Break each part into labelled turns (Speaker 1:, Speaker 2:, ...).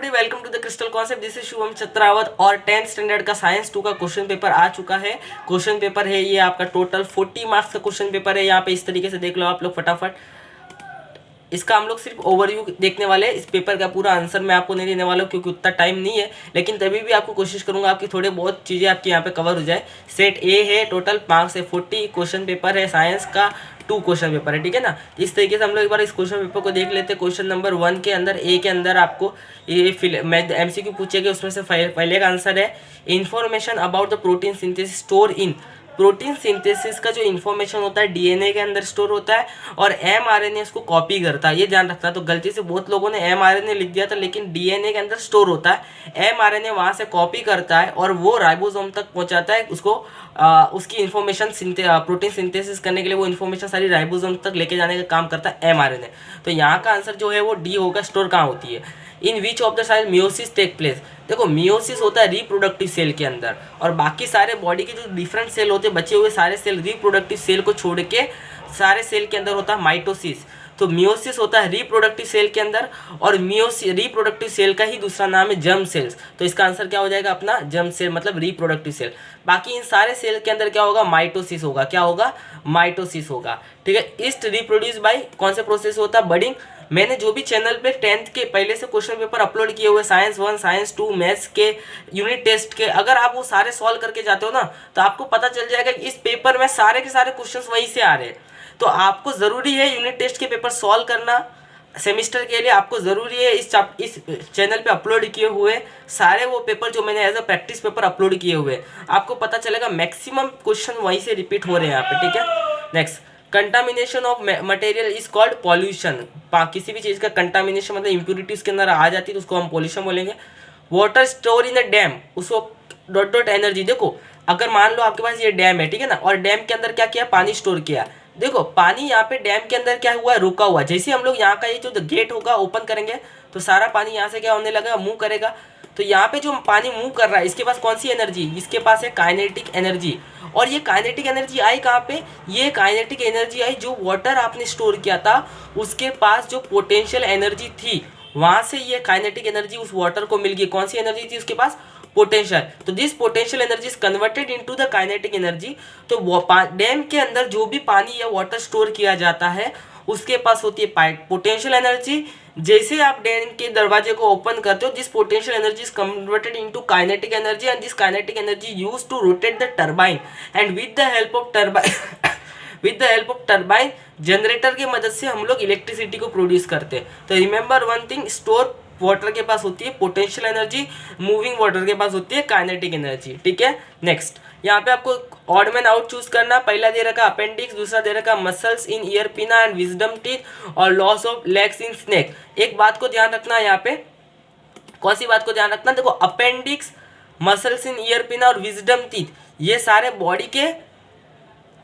Speaker 1: Everybody, welcome to the crystal concept. This is Shubham Chatrawat और 10th standard का science 2 का question paper आ चुका है। क्वेश्चन पेपर है ये आपका टोटल 40 मार्क्स का क्वेश्चन पेपर है। यहाँ पे इस तरीके से देख लो आप लोग फटाफट। इसका हम लोग सिर्फ ओवरव्यू देखने वाले हैं। इस पेपर का पूरा आंसर मैं आपको नहीं देने वाला हूँ क्योंकि उतना टाइम नहीं है, लेकिन तभी भी आपको कोशिश करूंगा आपकी थोड़े बहुत चीज़ें आपकी यहाँ पे कवर हो जाए। सेट ए है, टोटल मार्क्स है 40, क्वेश्चन पेपर है साइंस का 2 क्वेश्चन पेपर है, ठीक है ना। इस तरीके से हम लोग एक बार इस क्वेश्चन पेपर को देख लेते हैं। क्वेश्चन नंबर 1 के अंदर ए के अंदर आपको ये MCQ पूछेगा, उसमें से पहले का आंसर है information about the protein synthesis store in. Protein synthesis का जो इन्फॉर्मेशन होता है डीएनए के अंदर स्टोर होता है और एमआरएनए उसको कॉपी करता है, ये ध्यान रखना। तो गलती से बहुत लोगों ने एमआरएनए लिख दिया था, लेकिन डीएनए के अंदर स्टोर होता है। एमआरएनए वहाँ से कॉपी करता है और वो राइबोसोम तक पहुँचाता है उसको। उसकी इन्फॉर्मेशन प्रोटीन सिंथेसिस करने के लिए वो इन्फॉर्मेशन सारी राइबोसोम तक लेके जाने का काम करता है एमआरएनए। तो यहाँ का आंसर जो है वो डी होगा। स्टोर कहाँ होती है? इन विच ऑफ द साइज मियोसिस टेक प्लेस। देखो मियोसिस होता है रिप्रोडक्टिव सेल के अंदर, और बाकी सारे बॉडी के जो डिफरेंट सेल होते हैं, बचे हुए सारे सेल, रिप्रोडक्टिव सेल को छोड़ के सारे सेल के अंदर होता है माइटोसिस। तो मियोसिस होता है रिप्रोडक्टिव सेल के अंदर, और रिप्रोडक्टिव सेल का ही दूसरा नाम है जर्म सेल्स। तो इसका आंसर क्या हो जाएगा अपना? जर्म सेल मतलब रिप्रोडक्टिव सेल। बाकी इन सारे सेल के अंदर क्या होगा? माइटोसिस होगा। क्या होगा? माइटोसिस होगा, ठीक है। ईस्ट रिप्रोड्यूस बाय कौन से प्रोसेस होता है? बडिंग। मैंने जो भी चैनल पे 10th के पहले से क्वेश्चन पेपर अपलोड किए हुए साइंस 1, साइंस 2, मैथ्स के यूनिट टेस्ट के, अगर आप वो सारे सॉल्व करके जाते हो ना, तो आपको पता चल जाएगा कि इस पेपर में सारे के सारे क्वेश्चंस वहीं से आ रहे हैं। तो आपको ज़रूरी है यूनिट टेस्ट के पेपर सॉल्व करना सेमिस्टर के लिए। आपको ज़रूरी है इस चैनल पे अपलोड किए हुए सारे वो पेपर जो मैंने as a practice paper upload किए हुए, आपको पता चलेगा मैक्सिमम क्वेश्चन वहीं से रिपीट हो रहे हैं यहाँ पे, ठीक है। Next, contamination of material is called pollution. किसी भी चीज़ का कंटामिनेशन मतलब इम्प्यूरिटी उसके अंदर आ जाती है तो उसको हम पॉल्यूशन बोलेंगे। Water store in a dam, उसको डॉट एनर्जी। देखो अगर मान लो आपके पास ये डैम है, ठीक है ना, और डैम के अंदर क्या किया? पानी स्टोर किया। देखो पानी यहाँ पे डैम के अंदर क्या हुआ है? रुका हुआ। जैसे हम लोग यहाँ का ये जो गेट होगा ओपन करेंगे तो सारा पानी यहाँ से क्या होने लगा? मूव करेगा। तो यहाँ पे जो पानी मूव कर रहा है इसके पास कौन सी एनर्जी? इसके पास है काइनेटिक एनर्जी। और ये काइनेटिक एनर्जी आई कहाँ पे? ये काइनेटिक एनर्जी आई जो वाटर आपने स्टोर किया था उसके पास जो पोटेंशियल एनर्जी थी, वहाँ से ये काइनेटिक एनर्जी उस वाटर को मिल गई। कौन सी एनर्जी थी उसके पास? पोटेंशियल। तो this potential energy is converted into the kinetic energy. तो डैम के अंदर जो भी पानी या वाटर स्टोर किया जाता है उसके पास होती है पोटेंशियल एनर्जी। जैसे आप डैम के दरवाजे को ओपन करते हो, this potential energy is converted into kinetic energy and this kinetic energy used to rotate the turbine and with the help of turbine generator की मदद से हम लोग इलेक्ट्रिसिटी को प्रोड्यूस करते हैं। तो remember one thing, store water के पास होती है पोटेंशियल एनर्जी, मूविंग वाटर के पास होती है काइनेटिक एनर्जी, ठीक है। नेक्स्ट, यहाँ पे आपको ऑड मैन आउट चूज करना। पहला दे रखा अपेंडिक्स, दूसरा दे रखा muscles in ear pinna and wisdom teeth और loss of legs in snake. एक बात को ध्यान रखना यहाँ पे, कौन सी बात को ध्यान रखना? देखो अपेंडिक्स, मसल्स इन ईयर पिना और विजडम टीथ, ये सारे बॉडी के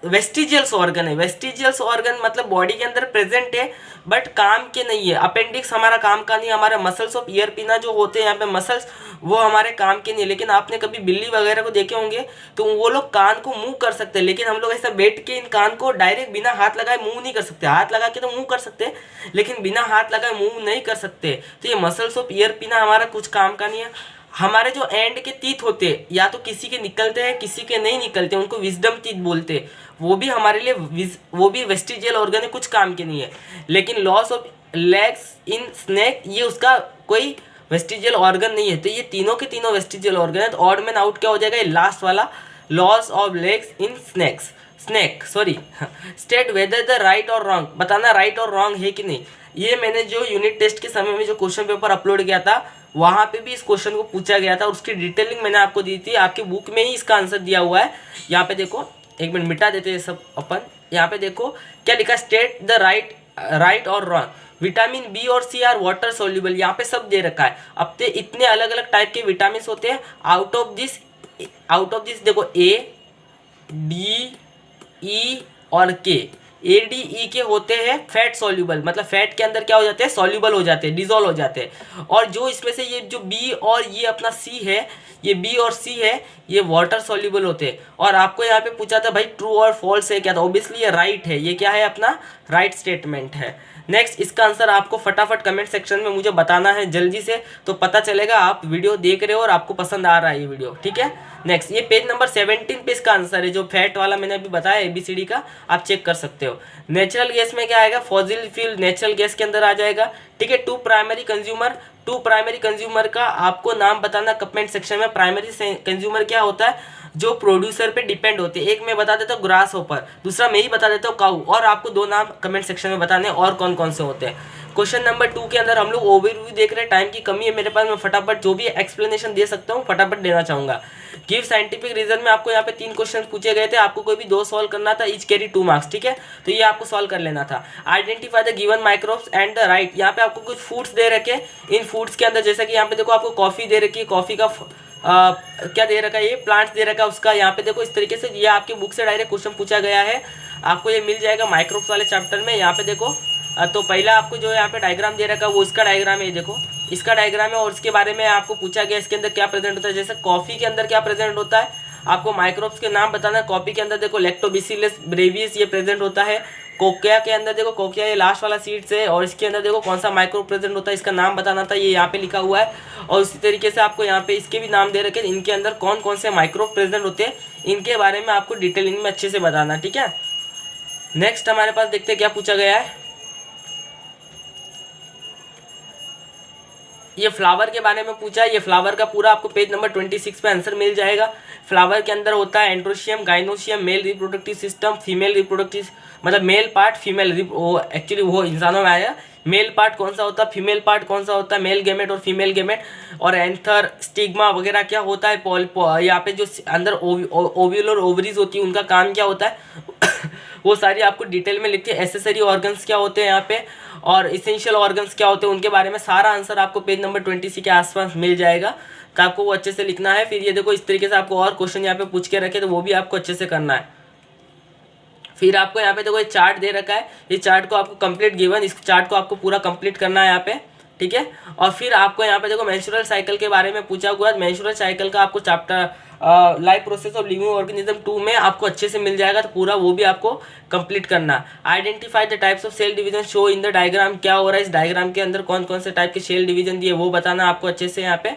Speaker 1: वेस्टिजियल्स ऑर्गन है। वेस्टिजियल्स ऑर्गन मतलब बॉडी के अंदर प्रेजेंट है बट काम के नहीं है। अपेंडिक्स हमारा काम का नहीं, हमारे मसल्स ऑफ ईयर पिना जो होते हैं यहाँ पे मसल्स, वो हमारे काम के नहीं है। लेकिन आपने कभी बिल्ली वगैरह को देखे होंगे तो वो लोग कान को मूव कर सकते हैं, लेकिन हम लोग ऐसा बैठ के इन कान को डायरेक्ट बिना हाथ लगाए मूव नहीं कर सकते। हाथ लगा के तो मूव कर सकते हैं, लेकिन बिना हाथ लगाए मूव नहीं कर सकते। तो ये मसल्स ऑफ ईयर पिना हमारा कुछ काम का नहीं है। हमारे जो एंड के टीथ होते हैं, या तो किसी के निकलते हैं किसी के नहीं निकलते, उनको विजडम टीथ बोलते हैं। वो भी हमारे लिए वो भी वेस्टिजियल ऑर्गन है, कुछ काम के नहीं है। लेकिन loss of legs in snake, ये उसका कोई वेस्टिजियल ऑर्गन नहीं है। तो ये तीनों के तीनों वेस्टिजियल ऑर्गन है। तो ऑड मैन आउट क्या हो जाएगा? ये लास्ट वाला, loss of legs in snake sorry. State whether the right और रॉन्ग, बताना राइट और रॉन्ग है कि नहीं। ये मैंने जो यूनिट टेस्ट के समय में जो क्वेश्चन पेपर अपलोड किया था वहाँ पे भी इस क्वेश्चन को पूछा गया था, उसकी डिटेलिंग मैंने आपको दी थी। आपकी बुक में ही इसका आंसर दिया हुआ है। यहाँ पे देखो, एक मिनट मिटा देते हैं सब अपन। यहाँ पे देखो क्या लिखा, स्टेट द राइट और रॉन्ग। विटामिन बी और सी आर वाटर सोल्यूबल, यहाँ पे सब दे रखा है। अब तो इतने अलग अलग टाइप के विटामिन होते हैं। आउट ऑफ दिस देखो ए, डी, ई और के। ए डी ई के होते हैं फैट सॉल्यूबल, मतलब फैट के अंदर क्या हो जाते हैं? सॉल्यूबल हो जाते हैं, डिजोल्व हो जाते हैं। और जो इसमें से ये जो बी और ये अपना सी है, ये बी और सी है, ये वाटर सॉल्यूबल होते हैं। और आपको यहाँ पे पूछा था भाई ट्रू और फॉल्स है क्या, था ऑब्वियसली ये राइट है। ये क्या है? अपना राइट स्टेटमेंट है। नेक्स्ट इसका आंसर आपको फटाफट कमेंट सेक्शन में मुझे बताना है जल्दी से, तो पता चलेगा आप वीडियो देख रहे हो और आपको पसंद आ रहा है ये वीडियो, ठीक है। नेक्स्ट ये पेज नंबर 17 पे इसका आंसर है, जो फैट वाला मैंने अभी बताया ABCD का, आप चेक कर सकते हो। नेचुरल गैस में क्या आएगा, फॉसिल फ्यूल नेचुरल गैस के अंदर आ जाएगा, ठीक है। टू प्राइमरी कंज्यूमर का आपको नाम बताना कमेंट सेक्शन में। प्राइमरी कंज्यूमर क्या होता है, जो प्रोड्यूसर पे डिपेंड होते हैं। एक मैं बता देता हूँ ग्रास होपर, दूसरा मैं ही बता देता हूँ काऊ, और आपको दो नाम कमेंट सेक्शन में बताने और कौन कौन से होते हैं। क्वेश्चन नंबर 2 के अंदर हम लोग ओवरव्यू देख रहे हैं, टाइम की कमी है मेरे पास, मैं फटाफट जो भी एक्सप्लेनेशन दे सकता हूँ फटाफट देना चाहूँगा। गिव साइंटिफिक रीजन में आपको यहाँ पे 3 क्वेश्चन पूछे गए थे, आपको कोई भी 2 सॉल्व करना था, ईच कैरी 2 मार्क्स, ठीक है। तो ये आपको सॉल्व कर लेना था। Identify the given microbes and the right, यहाँ पे आपको कुछ फूड्स दे रखे, इन फूड्स के अंदर जैसा कि यहाँ पे देखो आपको कॉफी दे रखी है, कॉफी का क्या दे रखा है, ये प्लांट्स दे रखा है उसका, यहाँ पे देखो इस तरीके से ये आपकी बुक से डायरेक्ट क्वेश्चन पूछा गया है, आपको ये मिल जाएगा माइक्रोब्स वाले चैप्टर में। यहाँ पे देखो तो पहला आपको जो यहाँ पे डायग्राम दे रखा है वो इसका डायग्राम है, ये देखो इसका डायग्राम है, और इसके बारे में आपको पूछा गया इसके अंदर क्या प्रेजेंट होता है। जैसे कॉफी के अंदर क्या प्रेजेंट होता है, आपको माइक्रोब्स के नाम बताना है। कॉफी के अंदर देखो लैक्टोबैसिलस ब्रेवियस ये प्रेजेंट होता है। कोकिया के अंदर देखो, कोकिया ये लास्ट वाला सीड्स है, और इसके अंदर देखो कौन सा माइक्रो प्रेजेंट होता है, इसका नाम बताना था, ये यहाँ पे लिखा हुआ है। और उसी तरीके से आपको यहाँ पे इसके भी नाम दे रखे, इनके अंदर कौन कौन से माइक्रो प्रेजेंट होते हैं, इनके बारे में आपको डिटेलिंग में अच्छे से बताना, ठीक है। नेक्स्ट हमारे पास देखते हैं क्या पूछा गया है। ये फ्लावर के बारे में पूछा है, ये फ्लावर का पूरा आपको पेज नंबर 26 पे आंसर मिल जाएगा। फ्लावर के अंदर होता है androecium, gynoecium, male reproductive system, female reproductive, मतलब मेल पार्ट फीमेल, एक्चुअली वो इंसानों में आया। मेल पार्ट कौन सा होता है, फीमेल पार्ट कौन सा होता है, मेल गेमेट और फीमेल गेमेट, और एंथर, स्टिग्मा वगैरह क्या होता है। यहाँ पे जो अंदर ओव्यूल और ओवरीज होती है उनका काम क्या होता है वो सारी आपको डिटेल में लिखती है। एसेसरी ऑर्गन्स क्या होते हैं यहाँ पे, और इसेंशियल ऑर्गन्स क्या होते हैं, उनके बारे में सारा आंसर आपको पेज नंबर 26 के आसपास मिल जाएगा, तो आपको वो अच्छे से लिखना है। फिर ये देखो इस तरीके से आपको और क्वेश्चन यहाँ पे पूछ के रखे, तो वो भी आपको अच्छे से करना है। फिर आपको यहाँ पे देखो ये चार्ट दे रखा है, ये चार्ट को आपको कंप्लीट गिवन, इस चार्ट को आपको पूरा कंप्लीट करना है यहाँ पे, ठीक है। और फिर आपको यहाँ पे देखो मेंस्ट्रुअल साइकिल के बारे में पूछा हुआ है। मेंस्ट्रुअल साइकिल का आपको chapter life process of living organism 2 में आपको अच्छे से मिल जाएगा, तो पूरा वो भी आपको कंप्लीट करना। Identify the types of cell division show in the diagram, क्या हो रहा है इस डायग्राम के अंदर, कौन कौन से टाइप के सेल डिवीजन दिए वो बताना आपको अच्छे से यहाँ पे,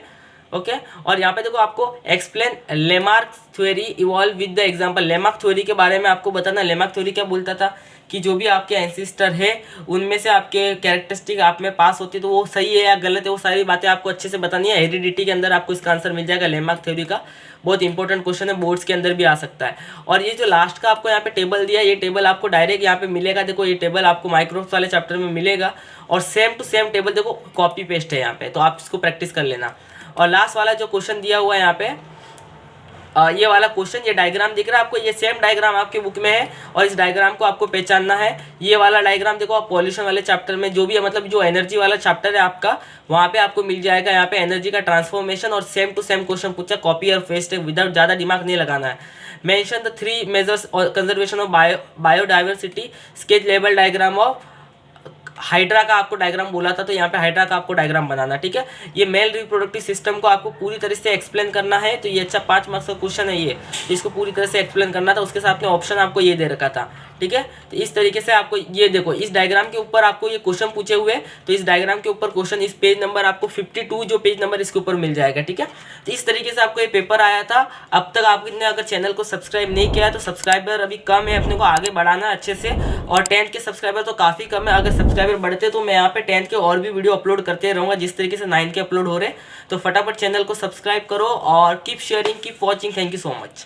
Speaker 1: ओके। और यहाँ पे देखो आपको explain Lamarck theory evolve with the example, Lamarck theory के बारे में आपको बताना। लेमार्क थ्योरी क्या बोलता था कि जो भी आपके एंसेस्टर है उनमें से आपके कैरेक्टरिस्टिक आप में पास होती है, तो वो सही है या गलत है, वो सारी बातें आपको अच्छे से बतानी है। हेरिडिटी के अंदर आपको इसका आंसर मिल जाएगा लेमार्क थ्योरी का, बहुत इंपॉर्टेंट क्वेश्चन है, बोर्ड्स के अंदर भी आ सकता है। और ये जो लास्ट का आपको यहाँ पे टेबल दिया, ये टेबल आपको डायरेक्ट यहाँ पे मिलेगा, देखो ये टेबल आपको माइक्रोब्स वाले चैप्टर में मिलेगा, और सेम टू सेम टेबल देखो कॉपी पेस्ट है यहाँ पे, तो आप इसको प्रैक्टिस कर लेना। और लास्ट वाला जो क्वेश्चन दिया हुआ है यहाँ पे, ये वाला क्वेश्चन, ये डायग्राम दिख रहा है आपको, ये सेम डायग्राम आपके बुक में है, और इस डायग्राम को आपको पहचानना है। ये वाला डायग्राम देखो आप पॉल्यूशन वाले चैप्टर में जो भी है, मतलब जो एनर्जी वाला चैप्टर है आपका, वहाँ पे आपको मिल जाएगा। यहाँ पे एनर्जी का ट्रांसफॉर्मेशन, और सेम टू सेम क्वेश्चन पूछा, कॉपी और पेस्ट, विदाउट ज़्यादा दिमाग नहीं लगाना है। Mention the 3 measures conservation of biodiversity, sketch level diagram of hydra का आपको डायग्राम बोला था, तो यहाँ पे हाइड्रा का आपको डायग्राम बनाना, ठीक है। ये मेल रिप्रोडक्टिव सिस्टम को आपको पूरी तरह से एक्सप्लेन करना है, तो ये अच्छा 5 मार्क्स का क्वेश्चन है ये, तो इसको पूरी तरह से एक्सप्लेन करना था। उसके साथ में ऑप्शन आपको ये दे रखा था, ठीक है। तो इस तरीके से आपको ये देखो इस डायग्राम के ऊपर आपको ये क्वेश्चन पूछे हुए, तो इस डायग्राम के ऊपर क्वेश्चन, इस पेज नंबर आपको 52 जो पेज नंबर इसके ऊपर मिल जाएगा, ठीक है। तो इस तरीके से आपको ये पेपर आया था। अब तक आपने अगर चैनल को सब्सक्राइब नहीं किया है तो सब्सक्राइबर अभी कम है, अपने को आगे बढ़ाना है अच्छे से, और 10th के सब्सक्राइबर तो काफ़ी कम है। अगर सब्सक्राइबर बढ़ते तो मैं यहाँ पे 10th के और भी वीडियो अपलोड करते रहूँगा, जिस तरीके से 9th के अपलोड हो रहे। तो फटाफट चैनल को सब्सक्राइब करो और keep sharing, keep watching. Thank you so much.